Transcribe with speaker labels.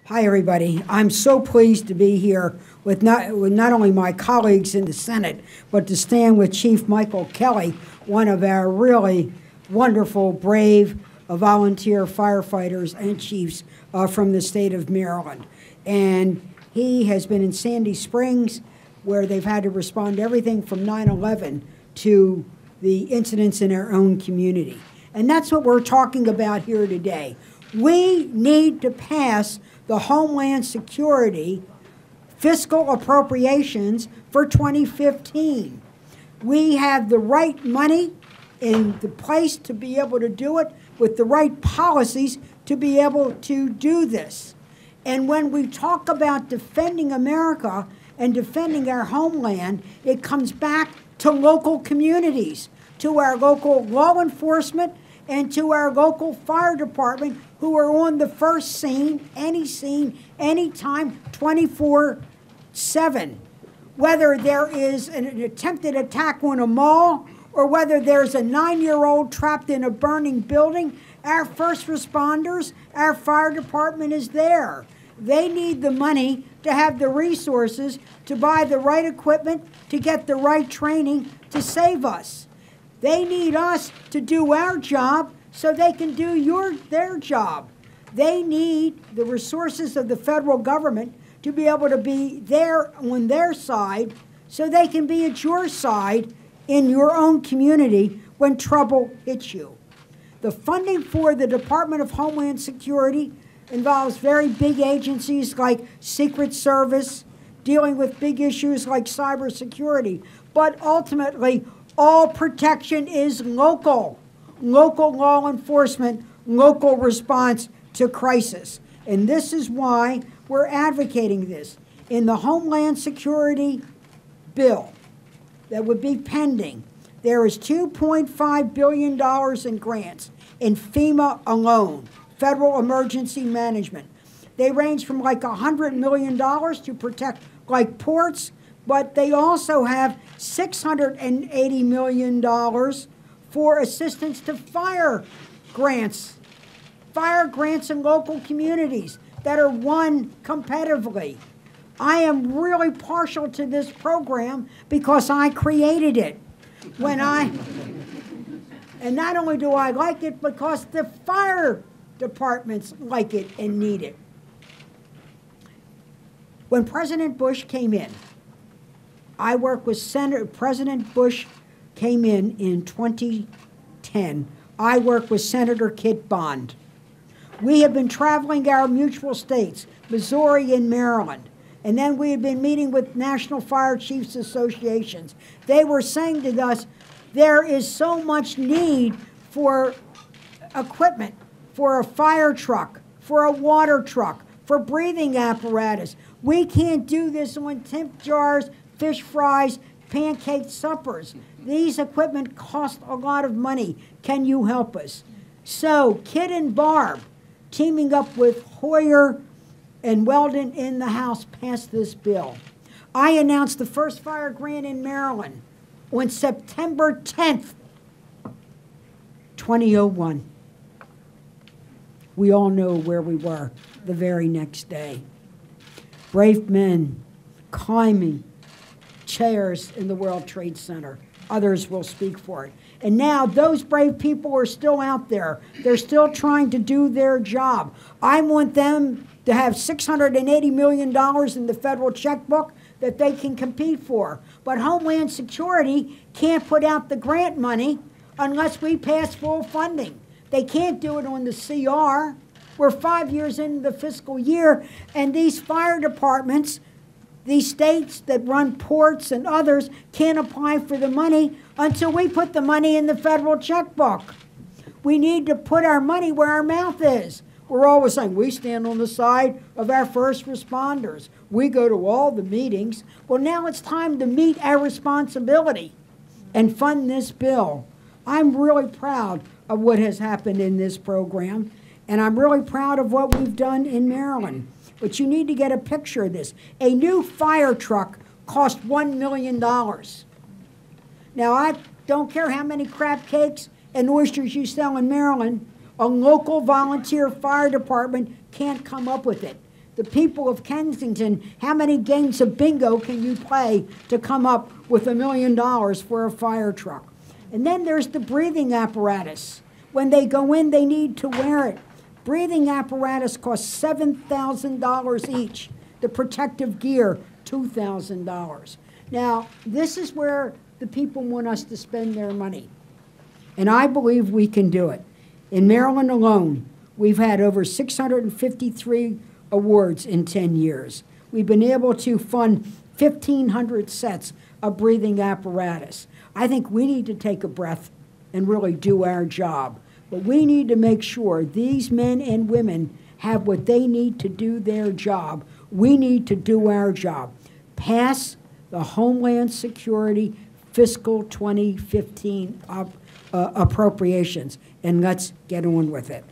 Speaker 1: Hi, everybody. I'm so pleased to be here with not only my colleagues in the Senate, but to stand with Chief Michael Kelly, one of our really wonderful, brave volunteer firefighters and chiefs from the state of Maryland. And he has been in Sandy Springs, where they've had to respond to everything from 9/11 to the incidents in our own community. And that's what we're talking about here today. We need to pass the Homeland Security fiscal appropriations for 2015. We have the right money in the place to be able to do it, with the right policies to be able to do this. And when we talk about defending America and defending our homeland, it comes back to local communities, to our local law enforcement, and to our local fire department, who are on the first scene, anytime, 24/7. Whether there is an attempted attack on a mall, or whether there's a 9-year-old trapped in a burning building, our first responders, our fire department is there. They need the money to have the resources to buy the right equipment, to get the right training to save us. They need us to do our job so they can do their job. They need the resources of the federal government to be able to be there on their side so they can be at your side in your own community when trouble hits you. The funding for the Department of Homeland Security involves very big agencies like Secret Service, dealing with big issues like cybersecurity, but ultimately, all protection is local. Local law enforcement, local response to crisis. And this is why we're advocating this. In the Homeland Security bill that would be pending, there is $2.5 billion in grants in FEMA alone, Federal Emergency Management. They range from like $100 million to protect like ports, but they also have $680 million for assistance to fire grants in local communities that are won competitively. I am really partial to this program because I created it. And not only do I like it, because the fire departments like it and need it. When President Bush came in, I worked with President Bush came in 2010. I worked with Senator Kit Bond. We have been traveling our mutual states, Missouri and Maryland, and then we have been meeting with National Fire Chiefs Associations. They were saying to us, there is so much need for equipment, for a fire truck, for a water truck, for breathing apparatus. We can't do this on temp jars, fish fries, pancake suppers. These equipment cost a lot of money. Can you help us? So Kit and Barb, teaming up with Hoyer and Weldon in the House, passed this bill. I announced the first fire grant in Maryland on September 10th, 2001. We all know where we were the very next day. Brave men climbing chairs in the World Trade Center. Others will speak for it. And now those brave people are still out there. They're still trying to do their job. I want them to have $680 million in the federal checkbook that they can compete for. But Homeland Security can't put out the grant money unless we pass full funding. They can't do it on the CR. We're 5 years into the fiscal year, and these fire departments, these states that run ports and others, can't apply for the money until we put the money in the federal checkbook. We need to put our money where our mouth is. We're always saying we stand on the side of our first responders. We go to all the meetings. Well, now it's time to meet our responsibility and fund this bill. I'm really proud of what has happened in this program, and I'm really proud of what we've done in Maryland. But you need to get a picture of this. A new fire truck cost $1 million. Now, I don't care how many crab cakes and oysters you sell in Maryland, a local volunteer fire department can't come up with it. The people of Kensington, how many games of bingo can you play to come up with $1 million for a fire truck? And then there's the breathing apparatus. When they go in, they need to wear it. Breathing apparatus costs $7,000 each. The protective gear, $2,000. Now, this is where the people want us to spend their money. And I believe we can do it. In Maryland alone, we've had over 653 awards in 10 years. We've been able to fund 1,500 sets of breathing apparatus. I think we need to take a breath and really do our job. But we need to make sure these men and women have what they need to do their job. We need to do our job. Pass the Homeland Security fiscal 2015 appropriations, and let's get on with it.